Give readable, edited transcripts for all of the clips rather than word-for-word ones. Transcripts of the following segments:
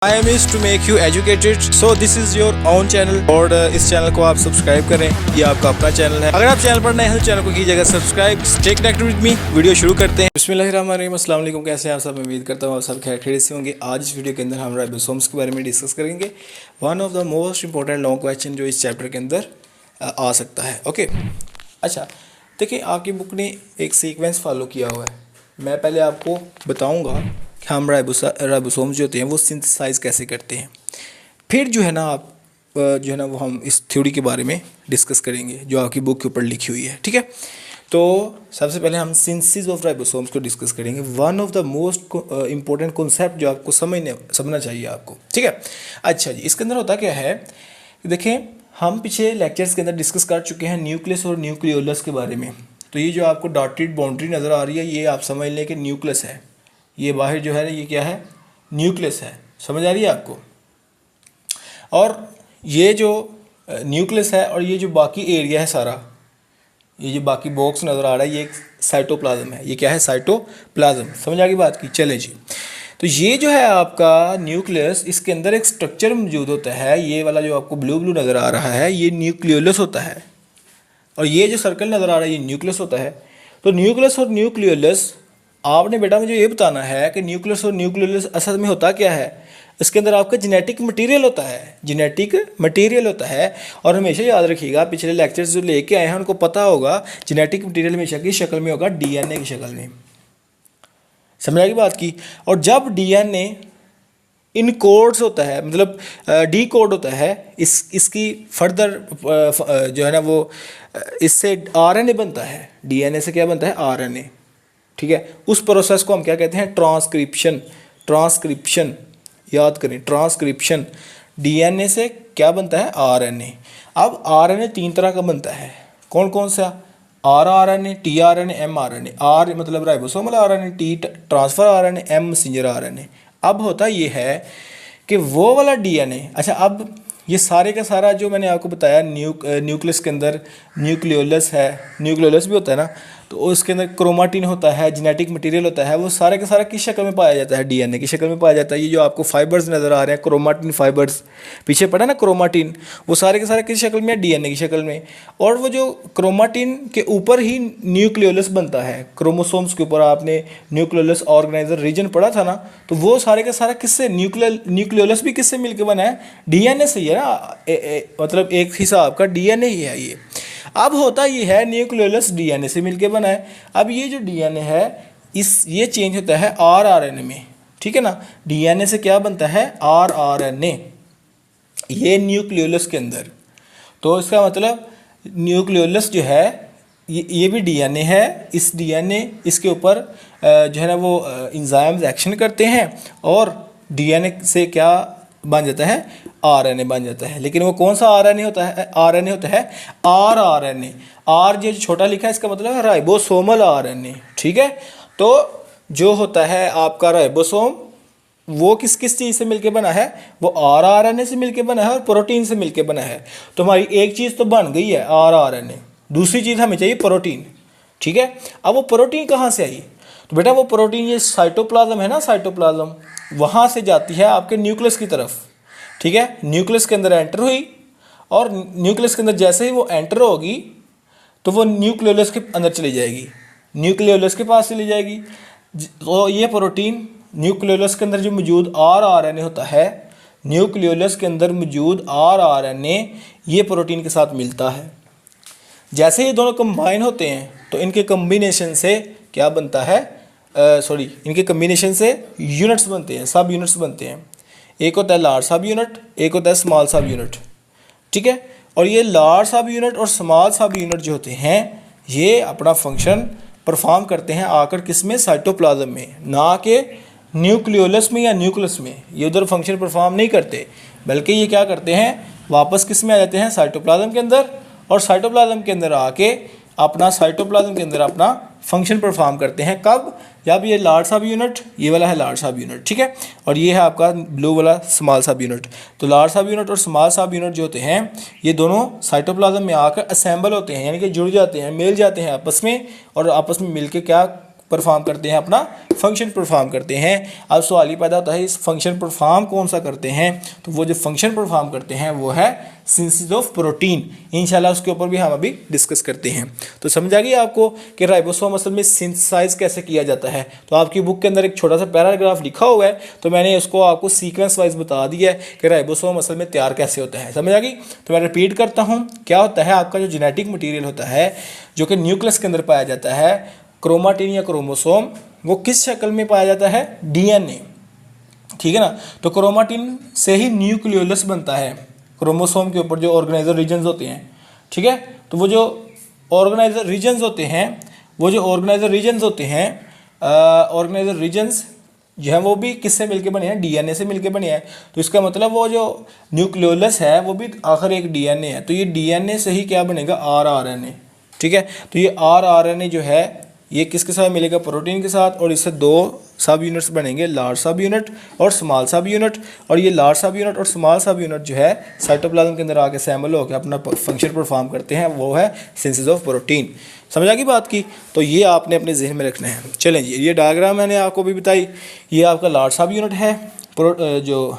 I am is to make you educated, so this is your own channel और इस channel को आप subscribe करें, ये आपका अपना चैनल है। अगर आप चैनल पर नए हैं तो चैनल को कीजिएगा subscribe. Stay connected with me. Video शुरू करते हैं। बिस्मिल्लाहिर्रहमानिर्रहीम। अस्सलाम वालेकुम। कैसे हैं आप सब? उम्मीद करता हूँ आप सब खैरियत से होंगे। आज इस वीडियो के अंदर हम राइबोसोम्स के बारे में डिस्कस करेंगे। One of the most important long question जो इस चैप्टर के अंदर आ सकता है। ओके, अच्छा देखिए, आपकी बुक ने एक सीक्वेंस फॉलो किया हुआ है। मैं पहले आपको बताऊँगा कि हम राइबोसोम्स जो होते हैं वो सिंथेसाइज कैसे करते हैं। फिर जो है ना आप जो है ना वो हम इस थ्योरी के बारे में डिस्कस करेंगे जो आपकी बुक के ऊपर लिखी हुई है। ठीक है, तो सबसे पहले हम सिंथेसिस ऑफ राइबोसोम्स को डिस्कस करेंगे। One of the most important concept जो आपको समझना चाहिए आपको। ठीक है, अच्छा जी, इसके अंदर होता क्या है, देखें हम पिछले लेक्चर्स के अंदर डिस्कस कर चुके हैं न्यूक्लियस और न्यूक्लियोलस के बारे में। तो ये जो आपको डॉटेड बाउंड्री नज़र आ रही है, ये आप समझ लें कि न्यूक्लियस है। ये बाहर जो है ये क्या है, न्यूक्लियस है। समझ आ रही है आपको? और ये जो न्यूक्लियस है और ये जो बाकी एरिया है सारा, ये जो बाकी बॉक्स नज़र आ रहा है, ये एक साइटोप्लाज्म है। ये क्या है? साइटोप्लाज्म। समझ आ गई बात की? चले जी, तो ये जो है आपका न्यूक्लियस, इसके अंदर एक स्ट्रक्चर मौजूद होता है। ये वाला जो आपको ब्लू ब्लू नज़र आ रहा है, ये न्यूक्लियोलस होता है। और ये जो सर्कल नज़र आ रहा है, ये न्यूक्लियस होता है। तो न्यूक्लियस और न्यूक्लियोलस, आपने बेटा मुझे ये बताना है कि न्यूक्लियस और न्यूक्लियोलस असल में होता क्या है। इसके अंदर आपका जेनेटिक मटेरियल होता है, जेनेटिक मटेरियल होता है। और हमेशा याद रखिएगा, पिछले लेक्चर्स जो लेके आए हैं उनको पता होगा, जेनेटिक मटेरियल हमेशा की शक्ल में होगा, डीएनए की शक्ल में। समझ आएगी बात की? और जब डीएनए इन कोड्स होता है, मतलब डी कोड होता है, इसकी फर्दर जो है ना वो इससे आरएनए बनता है। डीएनए से क्या बनता है? आरएनए। ठीक है, उस प्रोसेस को हम क्या कहते हैं? ट्रांसक्रिप्शन। ट्रांसक्रिप्शन याद करें, ट्रांसक्रिप्शन। डीएनए से क्या बनता है? आरएनए। अब आरएनए तीन तरह का बनता है। कौन कौन सा? RRNA, tRNA, mRNA. आर मतलब ribosomal RNA, T transfer RNA, M messenger RNA. अब होता ये है कि वो वाला डीएनए, अच्छा अब ये सारे का सारा जो मैंने आपको बताया, न्यूक्लियस के अंदर न्यूक्लियोलस है, न्यूक्लियोलस भी होता है ना, तो उसके अंदर क्रोमाटिन होता है, जेनेटिक मटेरियल होता है। वो सारे का सारा किस शक्ल में पाया जाता है? डीएनए की शक्ल में पाया जाता है। ये जो आपको फाइबर्स नज़र आ रहे हैं, क्रोमाटिन फाइबर्स, पीछे पड़ा ना क्रोमाटिन, वो सारे के सारे किस शक्ल में है? डीएनए की शक्ल में। और वो जो क्रोमाटिन के ऊपर ही न्यूक्लियोलस बनता है, क्रोमोसोम्स के ऊपर आपने न्यूक्लियोलस ऑर्गेनाइजर रीजन पढ़ा था ना, तो वो सारे का सारा किससे? न्यूक्लियोलस भी किससे मिलकर बना है? डीएनए से ही है ना। मतलब एक हिसाब का डीएनए ही है ये। अब होता ये है, न्यूक्लियोलस डीएनए से मिलके बना है। अब ये जो डीएनए है, ये चेंज होता है आरआरएनए में। ठीक है ना, डीएनए से क्या बनता है? आरआरएनए, ये न्यूक्लियोलस के अंदर। तो इसका मतलब न्यूक्लियोलस जो है ये भी डीएनए है। इस डीएनए इसके ऊपर जो है ना वो एंजाइम्स एक्शन करते हैं और डीएनए से क्या बन जाता है? आरएनए बन जाता है। लेकिन वो कौन सा आरएनए होता है? आरएनए होता है आरआरएनए। आर जो छोटा लिखा है, इसका मतलब है राइबोसोमल आरएनए। ठीक है, तो जो होता है आपका राइबोसोम, वो किस किस चीज़ से मिलके बना है? वो आरआरएनए से मिलके बना है और प्रोटीन से मिलके बना है। तो हमारी एक चीज़ तो बन गई है आरआरएनए, दूसरी चीज़ हमें चाहिए प्रोटीन। ठीक है, अब वो प्रोटीन कहाँ से आई? तो बेटा वो प्रोटीन, ये साइटोप्लाज्म है ना, साइटोप्लाज्म, वहाँ से जाती है आपके न्यूक्लियस की तरफ। ठीक है, न्यूक्लियस के अंदर एंटर हुई और न्यूक्लियस के अंदर जैसे ही वो एंटर होगी तो वो न्यूक्लियोलस के अंदर चली जाएगी, न्यूक्लियोलस के पास चली जाएगी। तो ये प्रोटीन न्यूक्लियोलस के अंदर जो मौजूद आरआरएनए होता है, न्यूक्लियोलस के अंदर मौजूद आरआरएनए ये प्रोटीन के साथ मिलता है। जैसे ये दोनों कंबाइन होते हैं तो इनके कम्बिनेशन से क्या बनता है? इनके कम्बिनेशन से यूनिट्स बनते हैं, सब यूनिट्स बनते हैं। एक होता है लार्ज सब यूनिट, एक होता है स्मॉल सब यूनिट। ठीक है, और ये लार्ज सब यूनिट और स्मॉल सब यूनिट जो होते हैं, ये अपना फंक्शन परफॉर्म करते हैं आकर किस में? साइटोप्लाज्म में, ना कि न्यूक्लियोलस में या न्यूक्लियस में। ये उधर फंक्शन परफॉर्म नहीं करते, बल्कि ये क्या करते हैं? वापस किस में आ जाते हैं? साइटोप्लाज्म के अंदर। और साइटोप्लाज्म के अंदर आके साइटोप्लाज्म के अंदर अपना फंक्शन परफॉर्म करते हैं। कब? जब ये लार्ज सब यूनिट, ये वाला है लार्ज सब यूनिट, ठीक है, और ये है आपका ब्लू वाला स्मॉल सब यूनिट। तो लार्ज सब यूनिट और स्मॉल सब यूनिट जो होते हैं, ये दोनों साइटोप्लाज्म में आकर असेंबल होते हैं, यानी कि जुड़ जाते हैं, मिल जाते हैं आपस में, और आपस में मिलके क्या परफॉर्म करते हैं, अपना फंक्शन परफॉर्म करते हैं। अब सवाल ही पैदा होता है इस फंक्शन परफॉर्म कौन सा करते हैं, तो वो जो फंक्शन परफॉर्म करते हैं वो है सिंथेसिस ऑफ प्रोटीन। इंशाल्लाह उसके ऊपर भी हम अभी डिस्कस करते हैं। तो समझ आ गई आपको कि राइबोसोम असल में सिंथेसाइज कैसे किया जाता है। तो आपकी बुक के अंदर एक छोटा सा पैराग्राफ लिखा हुआ है, तो मैंने उसको आपको सीक्वेंस वाइज बता दिया है कि राइबोसोम असल में तैयार कैसे होता है। समझ आ गई। तो मैं रिपीट करता हूँ, क्या होता है आपका जो जेनेटिक मटीरियल होता है जो कि न्यूक्लियस के अंदर पाया जाता है, क्रोमाटिन या क्रोमोसोम, वो किस शक्ल में पाया जाता है, डीएनए। ठीक है ना। तो क्रोमाटिन से ही न्यूक्लियोलस बनता है, क्रोमोसोम के ऊपर जो ऑर्गेनाइजर रीजन्स होते हैं। ठीक है। तो वो जो ऑर्गेनाइजर रीजन्स होते हैं ऑर्गेनाइजर रीजन्स जो है वो भी किससे मिलके बने हैं, डीएनए से मिलके बने हैं। तो इसका मतलब वो जो न्यूक्लियोलस है वो भी आखिर एक डीएनए है। तो ये डीएनए से ही क्या बनेगा, आरआरएनए। ठीक है। तो ये आरआरएनए जो है ये किसके साथ मिलेगा, प्रोटीन के साथ, और इससे दो सब यूनिट्स बनेंगे, लार्ज सब यूनिट और स्मॉल सब यूनिट। और ये लार्ज सब यूनिट और स्मॉल सब यूनिट जो है साइटोप्लाज्म के अंदर आके असेंबल होकर अपना फंक्शन परफॉर्म करते हैं, वो है सिंथेसिस ऑफ प्रोटीन। समझ आ गई बात की। तो ये आपने अपने जहन में रखना है। चलें जी, ये डायग्राम मैंने आपको भी बताई, ये आपका लार्ज सब यूनिट है जो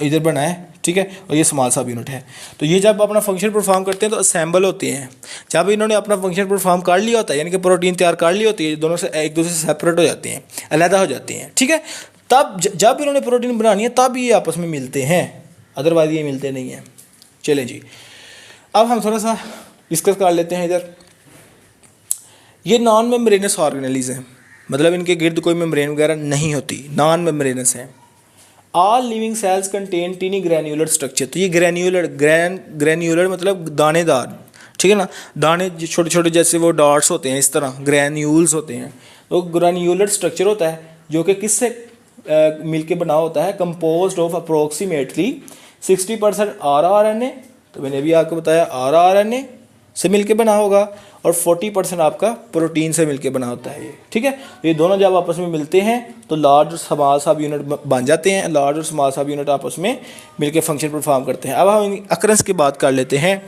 इधर बना है। ठीक है। और ये स्मॉल सब यूनिट है। तो ये जब अपना फंक्शन परफॉर्म करते हैं तो असेंबल होते हैं। जब इन्होंने अपना फंक्शन परफॉर्म कर लिया होता है, यानी कि प्रोटीन तैयार कर ली होती है, दोनों से एक दूसरे से सेपरेट हो जाते हैं, अलहदा हो जाते हैं। ठीक है। तब जब इन्होंने प्रोटीन बनानी है तब ये आपस में मिलते हैं, अदरवाइज ये मिलते नहीं हैं। चलें जी, अब हम थोड़ा सा डिस्कस कर लेते हैं इधर। ये नॉन मेम्ब्रेनस ऑर्गेनेलीज हैं, मतलब इनके गिर्द कोई मेम्ब्रेन वगैरह नहीं होती, नॉन मेम्ब्रेनस हैं। All living cells contain tiny granular structure. तो ये ग्रैन्युलर मतलब दानेदार। ठीक है ना। दाने छोटे छोटे जैसे वो डॉट्स होते हैं, इस तरह ग्रैन्यूल्स होते हैं। तो ग्रैन्युलर स्ट्रक्चर होता है जो कि किससे मिलके बना होता है, कंपोज्ड ऑफ अप्रोक्सीमेटली 60% आरआरएनए। तो मैंने अभी आपको बताया आरआरएनए से मिलके बना होगा, और 40% आपका प्रोटीन से मिलके बना होता है ये। ठीक है। तो ये दोनों जब आपस में मिलते हैं तो लार्ज और स्मॉल सब यूनिट बन जाते हैं। लार्ज और स्मॉल सब यूनिट आपस में मिलके फंक्शन परफॉर्म करते हैं। अब हम अकरेंस की बात कर लेते हैं।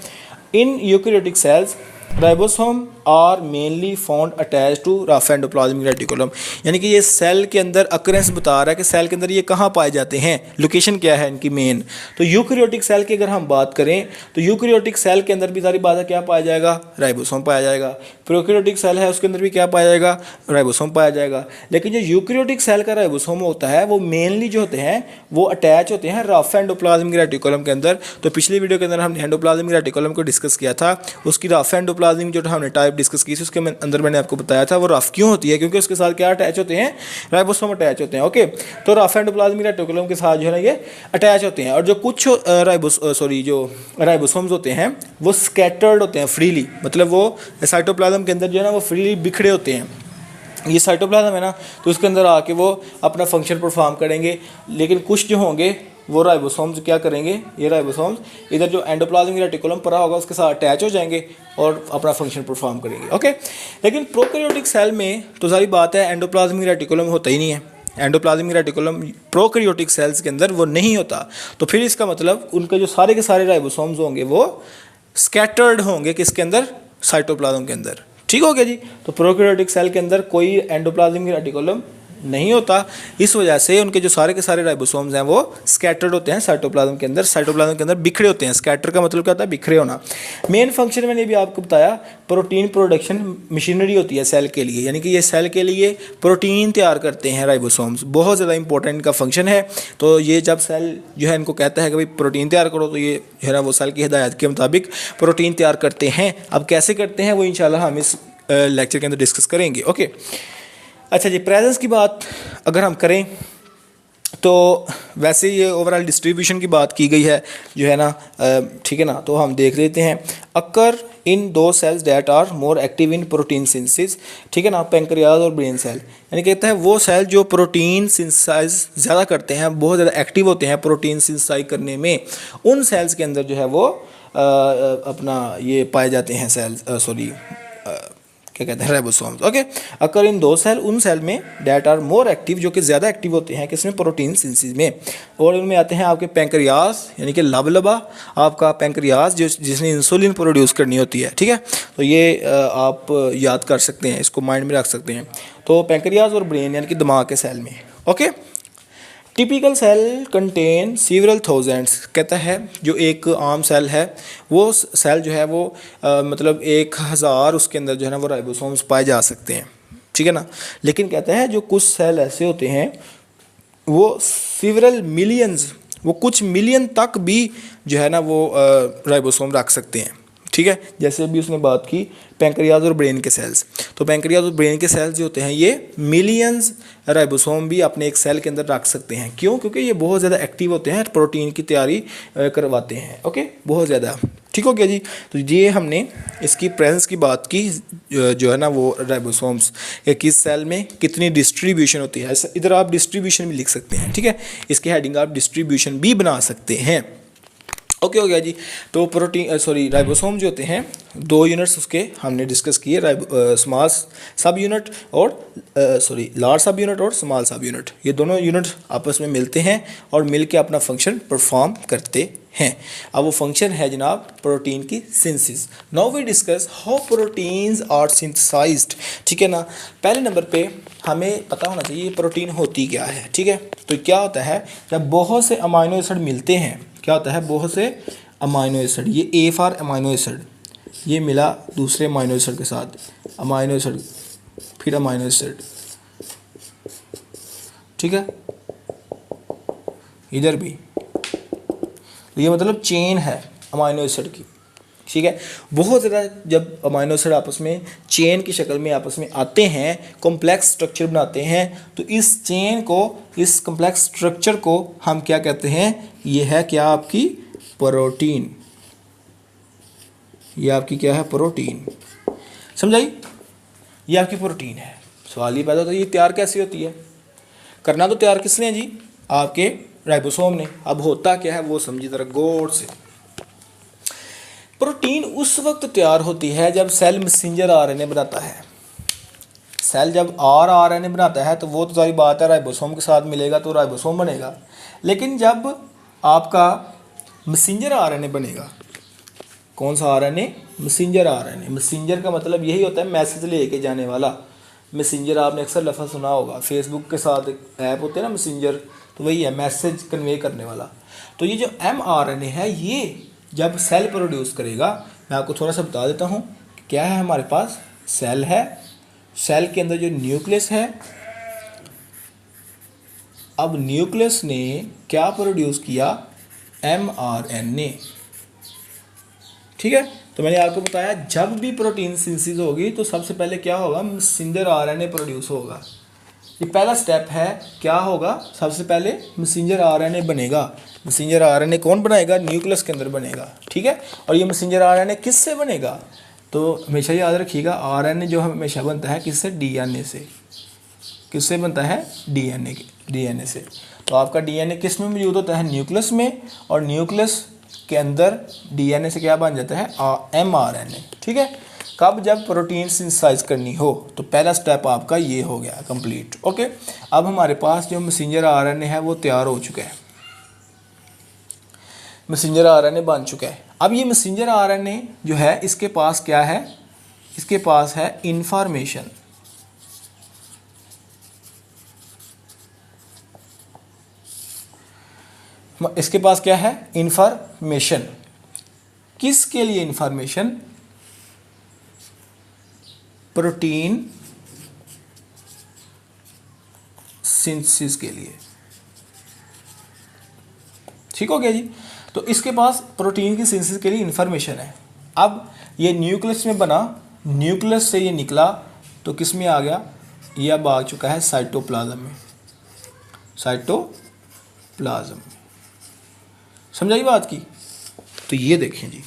In eukaryotic cells ribosome are mainly found attach to rough endoplasmic reticulum. यानी कि ये सेल के अंदर अकरेंस बता रहा है कि सेल के अंदर ये कहाँ पाए जाते हैं, लोकेशन क्या है इनकी मेन। तो यूकैरियोटिक सेल की अगर हम बात करें तो यूकैरियोटिक सेल के अंदर भी सारी बात है, क्या पाया जाएगा, राइबोसोम पाया जाएगा। प्रोकैरियोटिक सेल है उसके अंदर भी क्या पाया जाएगा, राइबोसोम पाया जाएगा। लेकिन जो यूकैरियोटिक सेल का राइबोसोम होता है वो मेनली जो होते हैं वो अटैच होते हैं रफ एंडोप्लाज्मिक रेटिकुलम के अंदर। तो पिछली वीडियो के अंदर हमने एंडोप्लाज्मिक रेटिकुलम को डिस्कस किया था, उसकी रफ एंडोप्लाज्मिक जो हमने टाइप डिस्कस की थी उसके अंदर मैंने आपको बताया था वो रफ क्यों होती है, क्योंकि उसके साथ क्या अटैच होते हैं, राइबोसोम अटैच होते हैं। ओके। तो रफ एंडोप्लाज्मिक रेटिकुलम के साथ जो है ना ये अटैच होते हैं। और जो कुछ राइबोसोम्स होते हैं वो स्कैटर्ड होते हैं फ्रीली, मतलब वो साइटोप्लाज्म के अंदर जो है ना वो फ्रीली बिखरे होते हैं। ये साइटोप्लाज्म है ना, तो उसके अंदर आके वो अपना फंक्शन परफॉर्म करेंगे। लेकिन कुछ जो होंगे वो राइबोसोम्स क्या करेंगे, ये राइबोसोम्स इधर जो एंडोप्लाज्मिक रेटिकुलम पड़ा होगा उसके साथ अटैच हो जाएंगे और अपना फंक्शन परफॉर्म करेंगे। ओके। लेकिन प्रोकैरियोटिक सेल में तो सारी बात है एंडोप्लाज्मिक रेटिकुलम होता ही नहीं है। एंडोप्लाज्मिक रेटिकुलम प्रोकैरियोटिक सेल्स के अंदर वो नहीं होता। तो फिर इसका मतलब उनके जो सारे के सारे राइबोसोम्स होंगे वो स्कैटर्ड होंगे किसके अंदर, साइटोप्लाज्म के अंदर। ठीक हो गया जी। तो प्रोकैरियोटिक सेल के अंदर कोई एंडोप्लाज्मिक रेटिकुलम नहीं होता, इस वजह से उनके जो सारे के सारे राइबोसोम्स हैं वो स्कैटर्ड होते हैं साइटोप्लाज्म के अंदर, साइटोप्लाज्म के अंदर बिखरे होते हैं। स्कैटर का मतलब क्या होता है, बिखरे होना। मेन फंक्शन मैंने भी आपको बताया, प्रोटीन प्रोडक्शन मशीनरी होती है सेल के लिए, यानी कि ये सेल के लिए प्रोटीन तैयार करते हैं राइबोसोम्स, बहुत ज़्यादा इंपॉर्टेंट इनका फंक्शन है। तो ये जब सेल जो है इनको कहता है कि भाई प्रोटीन तैयार करो, तो ये जो है ना वो सेल की हिदायत के मुताबिक प्रोटीन तैयार करते हैं। अब कैसे करते हैं वो इंशाल्लाह हम इस लेक्चर के अंदर डिस्कस करेंगे। ओके। अच्छा जी, प्रेजेंस की बात अगर हम करें तो वैसे ये ओवरऑल डिस्ट्रीब्यूशन की बात की गई है जो है ना, ठीक है ना। तो हम देख लेते हैं, occur in those cells that are more active in protein synthesis. ठीक है ना, पैंक्रियाज और ब्रेन सेल, यानी कहता है वो सेल जो प्रोटीन सिंथेसाइज ज़्यादा करते हैं, बहुत ज़्यादा एक्टिव होते हैं प्रोटीन सिंथेसाइज करने में, उन सेल्स के अंदर जो है वो अपना ये पाए जाते हैं सेल्स क्या कहते हैं, राइबोसोम्स। ओके। अकर इन दो सेल, उन सेल में डैट आर मोर एक्टिव, जो कि ज़्यादा एक्टिव होते हैं किसमें, प्रोटीन सिंथेसिस में। और उनमें आते हैं आपके पैंक्रियाज, यानी कि लबलबा आपका पैंक्रियाज जिसने इंसुलिन प्रोड्यूस करनी होती है। ठीक है। तो ये आप याद कर सकते हैं, इसको माइंड में रख सकते हैं। तो पैंक्रियाज और ब्रेन यानी कि दिमाग के सेल में। Okay, typical cell contain several thousands, कहता है जो एक आम सेल है वो सेल जो है वो मतलब 1000 उसके अंदर जो है ना वो राइबोसोम्स पाए जा सकते हैं, ठीक है ना। लेकिन कहता है जो कुछ सेल ऐसे होते हैं वो सीवरल मिलियंस, वो कुछ मिलियन तक भी जो है ना वो राइबोसोम रख सकते हैं, ठीक है। जैसे अभी उसने बात की पैंक्रियाज और ब्रेन के सेल्स, तो पैंक्रियाज और ब्रेन के सेल्स जो होते हैं ये मिलियंस राइबोसोम भी अपने एक सेल के अंदर रख सकते हैं। क्यों? क्योंकि ये बहुत ज़्यादा एक्टिव होते हैं, प्रोटीन की तैयारी करवाते हैं। ओके, बहुत ज़्यादा, ठीक हो गया जी। तो ये हमने इसकी प्रेजेंस की बात की, जो है ना वो राइबोसोम्स या किस सेल में कितनी डिस्ट्रीब्यूशन होती है। इधर आप डिस्ट्रीब्यूशन भी लिख सकते हैं, ठीक है, इसकी हेडिंग आप डिस्ट्रीब्यूशन भी बना सकते हैं। ओके हो गया जी। तो प्रोटीन राइबोसोम जो होते हैं 2 यूनिट्स उसके हमने डिस्कस किए, स्मॉल सब यूनिट और लार्ज सब यूनिट और स्मॉल सब यूनिट, ये दोनों यूनिट आपस में मिलते हैं और मिल के अपना फंक्शन परफॉर्म करते हैं। अब वो फंक्शन है जनाब प्रोटीन की synthesis. Now we discuss how proteins are synthesised, ठीक है ना। पहले नंबर पे हमें पता होना चाहिए प्रोटीन होती क्या है, ठीक है। तो क्या होता है जब बहुत से अमाइनो एसिड मिलते हैं, क्या होता है बहुत से अमाइनो एसिड, ये ए फॉर अमाइनो एसिड, ये मिला दूसरे अमाइनो एसिड के साथ, अमाइनो एसिड फिर अमाइनो एसिड, ठीक है, इधर भी, तो ये मतलब चेन है अमाइनो एसिड की, ठीक है। बहुत ज़्यादा जब अमाइनो एसिड आपस में चेन की शक्ल में आपस में आते हैं, कॉम्प्लेक्स स्ट्रक्चर बनाते हैं, तो इस चेन को, इस कॉम्प्लेक्स स्ट्रक्चर को हम क्या कहते हैं, ये है क्या आपकी प्रोटीन, ये आपकी क्या है प्रोटीन, समझाई, ये आपकी प्रोटीन है। सवाल ये पैदा होता है ये तैयार कैसे होती है, करना तो तैयार किसने जी, आपके राइबोसोम ने। अब होता क्या है वो समझिए ज़रा गौर से। प्रोटीन उस वक्त तैयार होती है जब सेल मैसेंजर आरएनए बनाता है। सेल जब आरएनए बनाता है तो वो तो सारी बात है राइबोसोम के साथ मिलेगा तो राइबोसोम बनेगा। लेकिन जब आपका मैसेंजर आरएनए बनेगा, कौन सा आरएनए, मैसेंजर आरएनए, मैसेंजर का मतलब यही होता है मैसेज लेके जाने वाला। मैसेंजर आपने अक्सर लफ्ज़ सुना होगा, फेसबुक के साथ ऐप होते हैं ना मैसेंजर, तो वही है मैसेज कन्वे करने वाला। तो ये जो mRNA है ये जब सेल प्रोड्यूस करेगा, मैं आपको थोड़ा सा बता देता हूँ क्या है। हमारे पास सेल है, सेल के अंदर जो न्यूक्लियस है, अब न्यूक्लियस ने क्या प्रोड्यूस किया, mRNA, ठीक है। तो मैंने आपको बताया जब भी प्रोटीन सिंथेसिस होगी तो सबसे पहले क्या होगा, मैसेंजर आरएनए प्रोड्यूस होगा। ये पहला स्टेप है, क्या होगा, सबसे पहले मैसेंजर आरएनए बनेगा। मैसेंजर आरएनए कौन बनाएगा, न्यूक्लियस के अंदर बनेगा, ठीक है। और ये मैसेंजर आरएनए किससे बनेगा, तो हमेशा याद रखिएगा आरएनए जो हमेशा बनता है किससे, डीएनए से। किससे बनता है, डीएनए से। तो आपका डीएनए किस में मौजूद होता है, न्यूक्लियस में, और न्यूक्लियस के अंदर डीएनए से क्या बन जाता है, mRNA, ठीक है। कब, जब प्रोटीन सिंथेसाइज करनी हो, तो पहला स्टेप आपका ये हो गया कंप्लीट। ओके, अब हमारे पास जो मैसेंजर आरएनए है वो तैयार हो चुका है, मैसेंजर आरएनए बन चुका है। अब ये मैसेंजर आरएनए जो है इसके पास क्या है, इसके पास है इंफॉर्मेशन। इसके पास क्या है, इंफॉर्मेशन। किसके लिए इंफॉर्मेशन, प्रोटीन सिंथेसिस के लिए, ठीक हो गया जी। तो इसके पास प्रोटीन की सिंथेसिस के लिए इंफॉर्मेशन है। अब ये न्यूक्लियस में बना, न्यूक्लियस से ये निकला तो किस में आ गया, ये अब आ चुका है साइटोप्लाज्म में, साइटोप्लाज्म में, समझाई बात की। तो ये देखें जी,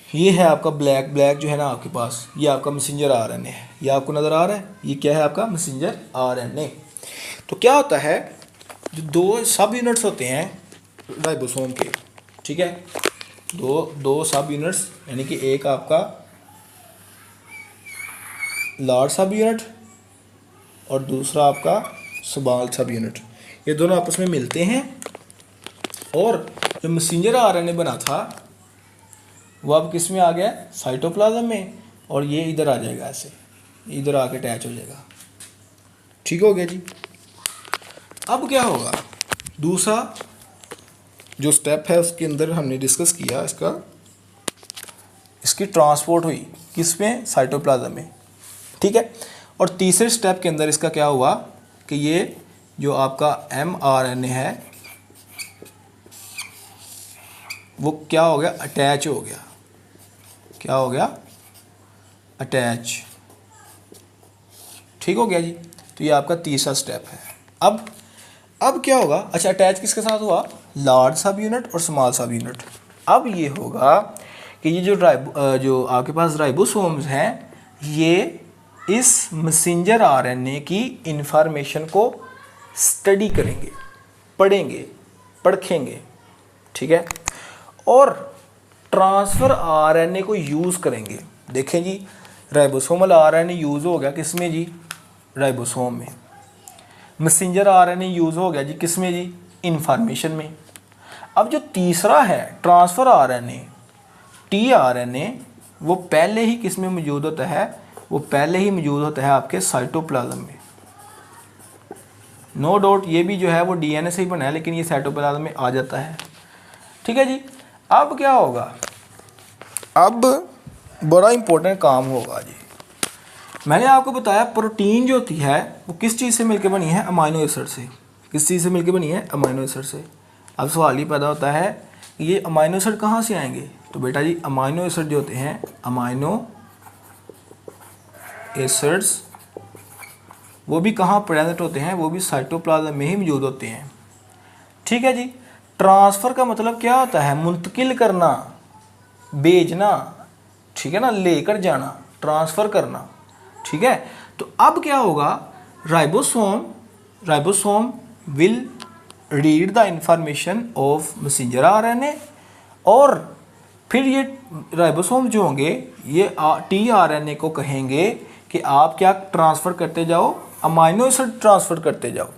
ये है आपका ब्लैक जो है ना आपके पास, ये आपका मैसेंजर आरएनए है, ये आपको नज़र आ रहा है, ये क्या है आपका मैसेंजर आरएनए। तो क्या होता है, जो 2 सब यूनिट्स होते हैं राइबोसोम के, ठीक है, दो सब यूनिट्स, यानी कि एक आपका लार्ज सब यूनिट और दूसरा आपका स्मॉल सब यूनिट, ये दोनों आपस में मिलते हैं और जो मैसेंजर आरएनए बना था वो अब किस में आ गया, साइटोप्लाज्म में, और ये इधर आ जाएगा ऐसे, इधर आके अटैच हो जाएगा। ठीक हो गया जी। अब क्या होगा, दूसरा जो स्टेप है उसके अंदर हमने डिस्कस किया इसकी ट्रांसपोर्ट हुई किस में, साइटोप्लाज्म में। ठीक है। और तीसरे स्टेप के अंदर इसका क्या हुआ कि ये जो आपका mRNA है वो क्या हो गया, अटैच हो गया। क्या हो गया, अटैच। ठीक हो गया जी। तो ये आपका तीसरा स्टेप है। अब क्या होगा, अच्छा अटैच किसके साथ हुआ, लार्ज सब यूनिट और स्मॉल सब यूनिट। अब ये होगा कि ये जो आपके पास राइबोसोम्स हैं ये इस मैसेंजर आरएनए की इंफॉर्मेशन को स्टडी करेंगे, पढ़ेंगे, परखेंगे। ठीक है। और ट्रांसफ़र आरएनए को यूज़ करेंगे। देखें जी, राइबोसोमल आरएनए यूज़ हो गया किस में जी, राइबोसोम में। मैसेंजर आरएनए यूज़ हो गया जी किस में जी, इंफॉर्मेशन में। अब जो तीसरा है ट्रांसफ़र आरएनए, टीआरएनए, वो पहले ही किस में मौजूद होता है, वो पहले ही मौजूद होता है आपके साइटोप्लाज्म में। नो डाउट ये भी जो है वो डीएनए से ही बना है, लेकिन ये साइटोप्लाज्म में आ जाता है। ठीक है जी। अब क्या होगा, अब बड़ा इंपॉर्टेंट काम होगा जी। मैंने आपको बताया प्रोटीन जो होती है वो किस चीज़ से मिलकर बनी है, अमाइनो एसिड से। किस चीज़ से मिलकर बनी है, अमाइनो एसिड से। अब सवाल ये पैदा होता है कि ये अमाइनो एसिड कहाँ से आएंगे, तो बेटा जी अमाइनो एसिड जो होते हैं, अमाइनो एसिड्स वो भी कहाँ प्रेजेंट होते हैं, वो भी साइटोप्लाज्म में ही मौजूद होते हैं। ठीक है जी। ट्रांसफ़र का मतलब क्या होता है, मुंतकिल करना, भेजना। ठीक है ना, लेकर जाना, ट्रांसफ़र करना। ठीक है। तो अब क्या होगा, ribosome will read the information of messenger RNA, और फिर ये राइबोसोम जो होंगे ये टीआरएनए को कहेंगे कि आप क्या ट्रांसफ़र करते जाओ, अमाइनो एसिड ट्रांसफ़र करते जाओ।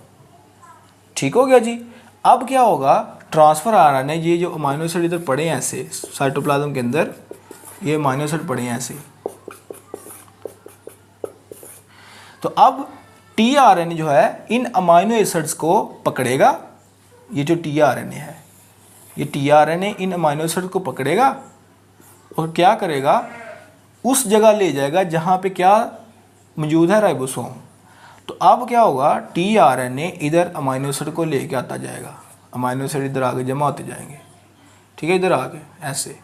ठीक हो गया जी। अब क्या होगा, ट्रांसफ़र आरएनए, ये जो अमाइनो एसिड इधर पड़े हैं ऐसे साइटोप्लाज्म के अंदर, ये अमाइनो एसिड पड़े हैं ऐसे। तो अब टीआरएनए जो है इन अमाइनो एसिड्स को पकड़ेगा। ये जो टीआरएनए है, ये टीआरएनए इन अमाइनो एसिड को पकड़ेगा और क्या करेगा, उस जगह ले जाएगा जहाँ पे क्या मौजूद है, राइबोसोम। तो अब क्या होगा, टीआरएनए इधर अमाइनो एसिड को लेके आता जाएगा, अमाइनो एसिड इधर आगे जमा होते जाएंगे। ठीक है, इधर आगे ऐसे,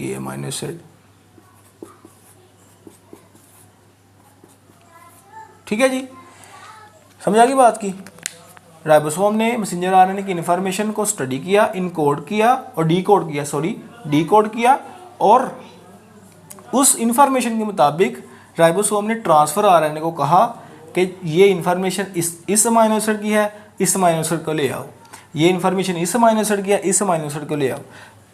ये अमाइनो एसिड। ठीक है जी, समझ आ गई बात की। राइबोसोम ने मैसेंजर आरएनए की इन्फॉर्मेशन को स्टडी किया, इनकोड किया और डीकोड किया, और उस इन्फॉर्मेशन के मुताबिक राइबोसोम ने ट्रांसफ़र आरएनए को कहा कि ये इन्फॉर्मेशन इस अमाइनो एसिड की है, इस अमाइनो एसिड को ले आओ। ये इन्फॉर्मेशन इस अमाइनो एसिड की है, इस अमाइनो एसिड को ले आओ।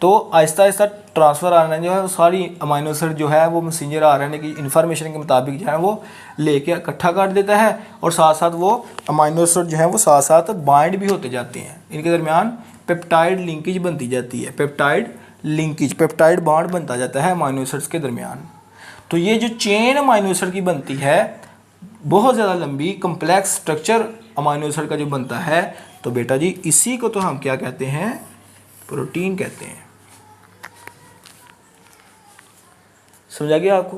तो आहिस्ता आहिस्ता ट्रांसफ़र आरएनए जो है वो सारी अमाइनो एसिड जो है वो मैसेंजर आरएनए की इन्फॉर्मेशन के मुताबिक जो है वो लेके इकट्ठा कर देता है, और साथ साथ वो अमाइनो एसिड जो है वो साथ साथ बाइंड भी होते जाते हैं। इनके दरमियान पेप्टाइड लिंकेज बनती जाती है, पेप्टाइड बॉन्ड बनता जाता है अमाइनो एसिड्स के दरमियान। तो ये जो चेन अमाइनो एसिड की बनती है, बहुत ज़्यादा लंबी कम्प्लेक्स स्ट्रक्चर अमाइनो एसिड का जो बनता है, तो बेटा जी इसी को तो हम क्या कहते हैं, प्रोटीन कहते हैं। समझा गया आपको।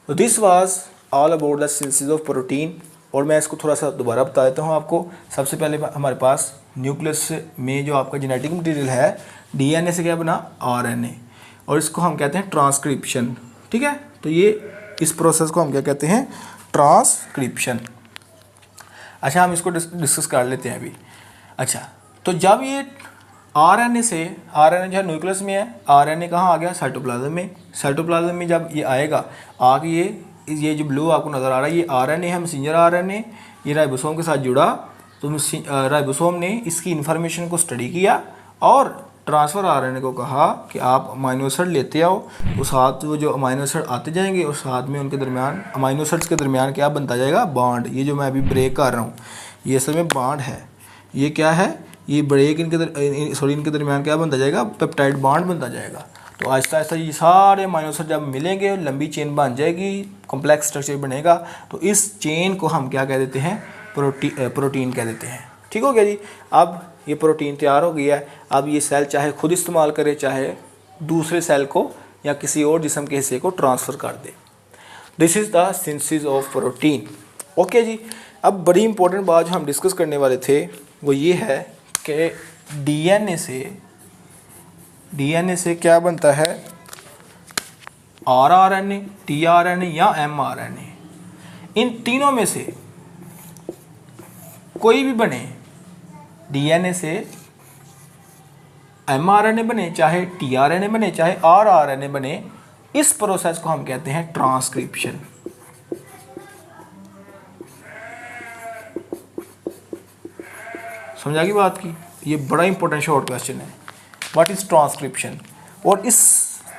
तो this was all about the synthesis of protein. और मैं इसको थोड़ा सा दोबारा बता देता हूँ आपको। सबसे पहले हमारे पास न्यूक्लियस में जो आपका जेनेटिक मटेरियल है, डीएनए से क्या बना, आरएनए, और इसको हम कहते हैं ट्रांसक्रिप्शन। ठीक है, तो ये इस प्रोसेस को हम क्या कहते हैं, ट्रांसक्रिप्शन। अच्छा, हम इसको डिस्कस कर लेते हैं अभी। अच्छा, तो जब ये आरएनए जो है न्यूक्लियस में है, आरएनए कहाँ आ गया, साइटोप्लाज्म में। साइटोप्लाज्म में जब ये आएगा, आगे ये जो ब्लू आपको नज़र आ रहा है, ये आरएनए है, मैसेंजर आरएनए, ये राइबोसोम के साथ जुड़ा। तो राइबोसोम ने इसकी इन्फॉर्मेशन को स्टडी किया और ट्रांसफ़र आरएनए को कहा कि आप अमाइनो एसिड लेते आओ। तो साथ वो जो अमाइनो एसिड आते जाएंगे और साथ में उनके दरमियान, अमाइनो एसिड्स के दरमियान क्या बनता जाएगा, बॉन्ड। ये जो मैं अभी ब्रेक कर रहा हूँ, ये असल में बॉन्ड है। ये क्या है, ये ब्रेक इनके दरमियान क्या बनता जाएगा, पेप्टाइड बॉन्ड बनता जाएगा। तो आहिस्ता आहिस्ता ये सारे अमीनो एसिड जब मिलेंगे लंबी चेन बन जाएगी, कॉम्प्लेक्स स्ट्रक्चर बनेगा, तो इस चेन को हम क्या कह देते हैं, प्रोटीन कह देते हैं। ठीक हो गया जी। अब ये प्रोटीन तैयार हो गया है। अब ये सेल चाहे खुद इस्तेमाल करे, चाहे दूसरे सेल को या किसी और जिस्म के हिस्से को ट्रांसफ़र कर दे। This is the synthesis of protein. Okay ji. अब बड़ी इंपॉर्टेंट बात जो हम डिस्कस करने वाले थे वो ये है कि डीएनए से क्या बनता है, आरआरएनए, टीआरएनए या एमआरएनए। इन तीनों में से कोई भी बने, डीएनए से एमआरएनए बने, चाहे टीआरएनए बने, चाहे आरआरएनए बने, इस प्रोसेस को हम कहते हैं ट्रांसक्रिप्शन। समझा की बात की? ये बड़ा इंपॉर्टेंट शॉर्ट क्वेश्चन है, व्हाट इज ट्रांसक्रिप्शन। और इस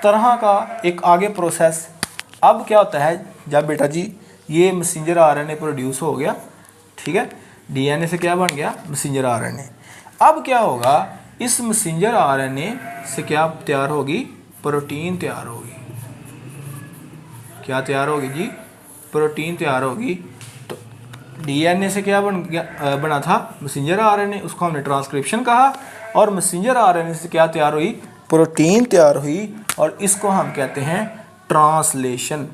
तरह का एक आगे प्रोसेस अब क्या होता है, जब बेटा जी ये मैसेंजर आरएनए प्रोड्यूस हो गया, ठीक है, डीएनए से क्या बन गया, मैसेंजर आरएनए। अब क्या होगा, इस मैसेंजर आरएनए से क्या तैयार होगी, प्रोटीन तैयार होगी। क्या तैयार होगी जी, प्रोटीन तैयार होगी। तो डीएनए से क्या बना था, मैसेंजर आरएनए, उसको हमने ट्रांसक्रिप्शन कहा। और मैसेंजर आरएनए से क्या तैयार हुई, प्रोटीन तैयार हुई, और इसको हम कहते हैं ट्रांसलेशन।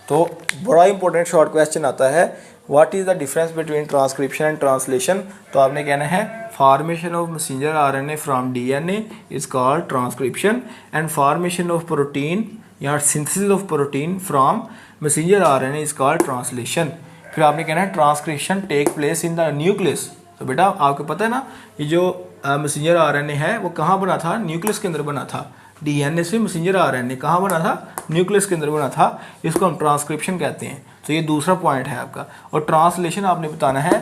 तो बड़ा इंपॉर्टेंट शॉर्ट क्वेश्चन आता है, what is the difference between transcription and translation. तो आपने कहना है formation of messenger RNA from DNA is called transcription, and formation of protein या synthesis of protein from messenger RNA is called translation. फिर आपने कहना है transcription take place in the nucleus. तो बेटा आपको पता है ना, ये जो मैसेंजर आरएनए है वो कहाँ बना था, न्यूक्लियस के अंदर बना था। डीएनए से मैसेंजर आरएनए कहाँ बना था, न्यूक्लियस के अंदर बना था। इसको हम ट्रांसक्रिप्शन कहते हैं। तो ये दूसरा पॉइंट है आपका। और ट्रांसलेशन आपने बताना है,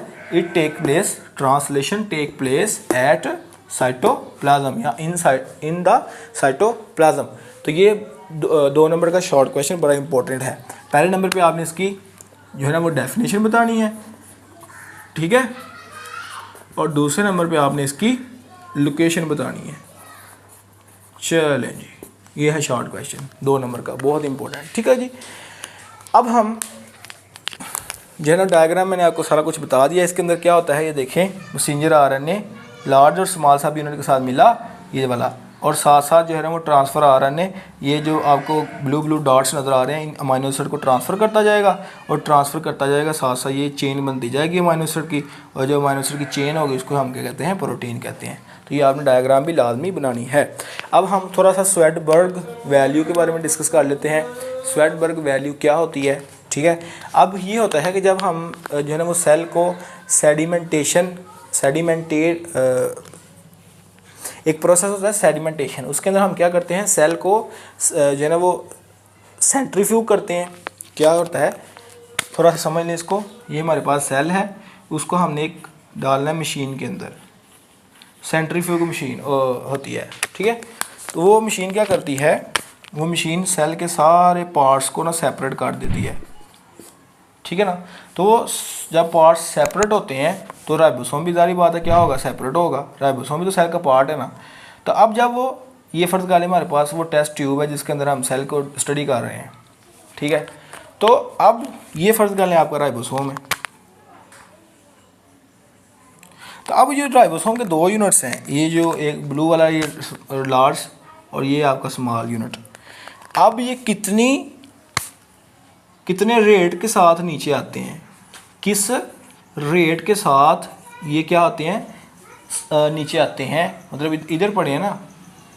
translation take place at cytoplasm या इन द साइटोप्लाज्म। तो ये 2 नंबर का शॉर्ट क्वेश्चन बड़ा इंपॉर्टेंट है। पहले नंबर पे आपने इसकी जो है ना वो डेफिनेशन बतानी है, ठीक है, और दूसरे नंबर पे आपने इसकी लोकेशन बतानी है। चलें जी, ये है शॉर्ट क्वेश्चन 2 नंबर का, बहुत इंपॉर्टेंट। ठीक है जी। अब हम जो है ना डायग्राम मैंने आपको सारा कुछ बता दिया। इसके अंदर क्या होता है ये देखें, मैसेंजर आरएनए लार्ज और स्मॉल सब यूनिट के साथ मिला ये वाला, और साथ साथ जो है ना वो ट्रांसफ़र आरएनए, ये जो आपको ब्लू डॉट्स नज़र आ रहे हैं, इन अमीनो एसिड को ट्रांसफ़र करता जाएगा और ट्रांसफ़र करता जाएगा, साथ साथ ये चेन बनती जाएगी अमीनो एसिड की, और जो अमीनो एसिड की चेन होगी उसको हम क्या कहते हैं, प्रोटीन कहते हैं। तो ये आपने डायग्राम भी लाजमी बनानी है। अब हम थोड़ा सा स्वेटबर्ग वैल्यू के बारे में डिस्कस कर लेते हैं। स्वेटबर्ग वैल्यू क्या होती है, ठीक है। अब ये होता है कि जब हम जो है ना वो सेल को एक प्रोसेस होता है सेडिमेंटेशन, उसके अंदर हम क्या करते हैं, सेल को जो है ना वो सेंट्रीफ्यूग करते हैं। क्या होता है, थोड़ा सा समझ लें इसको। ये हमारे पास सेल है, उसको हमने एक डालना है मशीन के अंदर, सेंट्रीफ्यूग मशीन होती है, ठीक है। तो वो मशीन क्या करती है, वो मशीन सेल के सारे पार्ट्स को ना सेपरेट कर देती है, ठीक है ना। तो जब पार्ट्स सेपरेट होते हैं तो राइबोसोम भी जारी बात है क्या होगा, सेपरेट होगा। राइबोसोम भी तो सेल का पार्ट है ना। तो अब जब वो ये फ़र्ज़ कर लें हमारे पास वो टेस्ट ट्यूब है जिसके अंदर हम सेल को स्टडी कर रहे हैं, ठीक है। तो अब ये फ़र्ज़ कर लें आपका राइबोसोम है। तो अब ये राइबोसोम के 2 यूनिट्स हैं, ये जो एक ब्लू वाला ये लार्ज और ये आपका स्मॉल यूनिट। अब ये कितने रेट के साथ नीचे आते हैं, किस रेट के साथ ये क्या होते हैं, नीचे आते हैं, मतलब इधर पड़े हैं ना,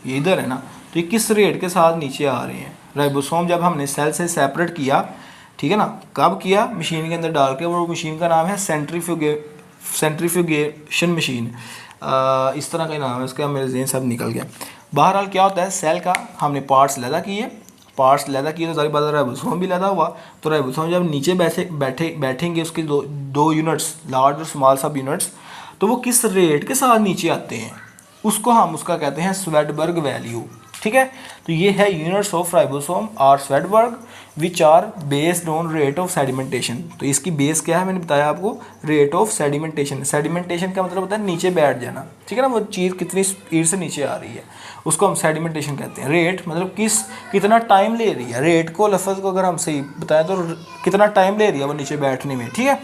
ये इधर है ना, तो ये किस रेट के साथ नीचे आ रहे हैं। राइबोसोम जब हमने सेल से सेपरेट किया, ठीक है ना, कब किया, मशीन के अंदर डाल के, वो मशीन का नाम है सेंट्रीफ्यूगेशन मशीन, इस तरह का नाम है उसका, मेरे ज़हन सब निकल गया। बहरहाल क्या होता है, सेल का हमने पार्ट्स लैदा किए तो सारी बात राइबोसोम भी लैदा हुआ। तो राइबोसोम जब नीचे बैठेंगे उसके दो यूनिट्स, लार्ज और स्मॉल सब यूनिट्स, तो वो किस रेट के साथ नीचे आते हैं उसको हम उसका कहते हैं स्वेटबर्ग वैल्यू, ठीक है। तो ये है यूनिट्स ऑफ राइबोसोम और Svedberg. Which are based on rate of sedimentation. तो इसकी बेस क्या है, मैंने बताया आपको, रेट ऑफ सेडिमेंटेशन। सेडिमेंटेशन का मतलब होता है नीचे बैठ जाना, ठीक है ना, वो चीज़ कितनी स्पीड से नीचे आ रही है उसको हम सेडिमेंटेशन कहते हैं। रेट मतलब कितना टाइम ले रही है, रेट को लफ्ज़ को अगर हम सही बताएं तो कितना टाइम ले रही है वो नीचे बैठने में, ठीक है।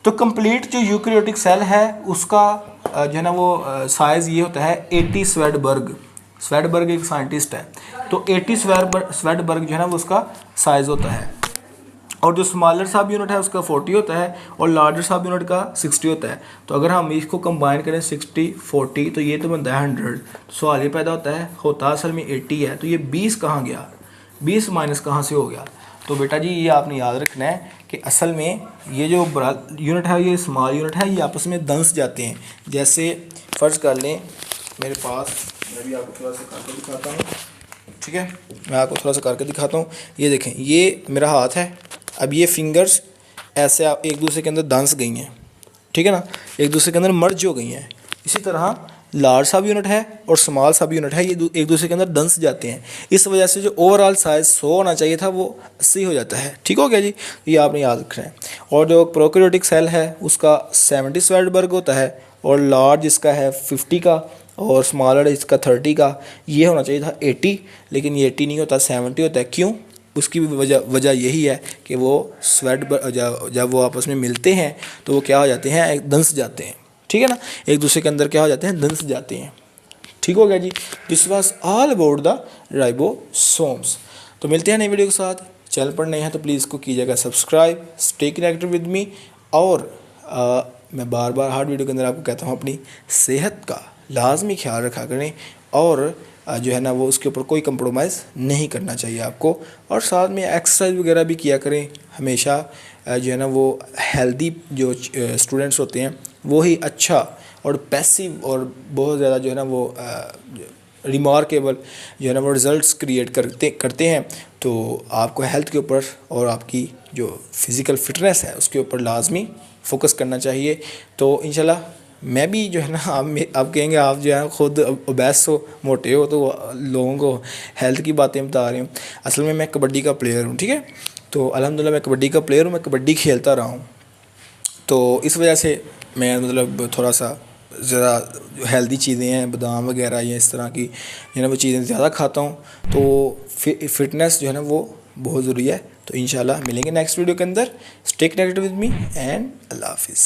तो कंप्लीट जो यूकैरियोटिक सेल है उसका जो है ना वो साइज़ ये होता है 80 स्वेडबर्ग। स्वेडबर्ग एक साइंटिस्ट है, तो 80 स्वेडबर्ग जो है ना वो उसका साइज़ होता है। और जो स्मॉलर सब यूनिट है उसका 40 होता है और लार्जर सब यूनिट का 60 होता है। तो अगर हम इसको कंबाइन करें 60 40 तो ये तो बनता है 100। तो सवाल ये पैदा होता असल में 80 है, तो ये 20 कहाँ गया, 20 माइनस कहाँ से हो गया। तो बेटा जी ये आपने याद रखना है कि असल में ये जो बड़ा यूनिट है ये स्मॉल यूनिट है, ये आपस में दंस जाते हैं। जैसे फ़र्ज़ कर लें मेरे पास, मैं भी आपको थोड़ा सा करके दिखाता हूँ, ठीक है, मैं आपको थोड़ा सा करके दिखाता हूँ। ये देखें, ये मेरा हाथ है, अब ये फिंगर्स ऐसे आप एक दूसरे के अंदर दंस गई हैं, ठीक है ना, एक दूसरे के अंदर मर्ज हो गई हैं। इसी तरह लार्ज सब यूनिट है और स्मॉल सब यूनिट है, ये एक दूसरे के अंदर दंस जाते हैं। इस वजह से जो ओवरऑल साइज़ 100 होना चाहिए था वो 80 हो जाता है। ठीक हो गया जी, ये आपने याद रखना है। और जो प्रोकैरियोटिक सेल है उसका 70 स्वेडबर्ग होता है और लार्ज इसका है 50 का और स्मॉलर इसका 30 का। ये होना चाहिए था 80, लेकिन ये 80 नहीं होता, 70 होता है। क्यों? उसकी वजह यही है कि वो जब वो आपस में मिलते हैं तो वो क्या हो जाते हैं, एक दंस जाते हैं, ठीक है ना, एक दूसरे के अंदर क्या हो जाते हैं, दंस जाते हैं। ठीक हो गया जी, this was all about the ribosomes. तो मिलते हैं नई वीडियो के साथ। चैनल पर नए हैं तो प्लीज़ इसको कीजिएगा सब्सक्राइब, स्टे कनेक्टेड विद मी। और मैं बार बार हर वीडियो के अंदर आपको कहता हूँ अपनी सेहत का लाजमी ख्याल रखा करें और जो है ना वो उसके ऊपर कोई कंप्रोमाइज़ नहीं करना चाहिए आपको। और साथ में एक्सरसाइज वगैरह भी किया करें हमेशा। जो है ना वो हेल्दी जो स्टूडेंट्स होते हैं वो ही अच्छा और पैसिव और बहुत ज़्यादा जो है ना वो रिमार्केबल जो है ना वो रिज़ल्ट्स क्रिएट करते हैं। तो आपको हेल्थ के ऊपर और आपकी जो फिज़िकल फिटनेस है उसके ऊपर लाजमी फ़ोकस करना चाहिए। तो इंशाल्लाह मैं भी जो है ना आप कहेंगे आप जो है ख़ुद ओबेस हो, मोटे हो, तो लोगों को हेल्थ की बातें बता रहे हूँ। असल में मैं कबड्डी का प्लेयर हूँ, ठीक है। तो अल्हम्दुलिल्लाह मैं कबड्डी का प्लेयर हूँ, मैं कबड्डी खेलता रहा हूँ। तो इस वजह से मैं मतलब थोड़ा सा ज़रा जो हेल्दी चीज़ें हैं, बादाम वगैरह या इस तरह की जो है ना वो चीज़ें ज़्यादा खाता हूँ। तो फिटनेस जो है ना वो बहुत ज़रूरी है। तो इंशाल्लाह मिलेंगे नेक्स्ट वीडियो के अंदर। Stay connected with me and अल्लाह हाफिज़।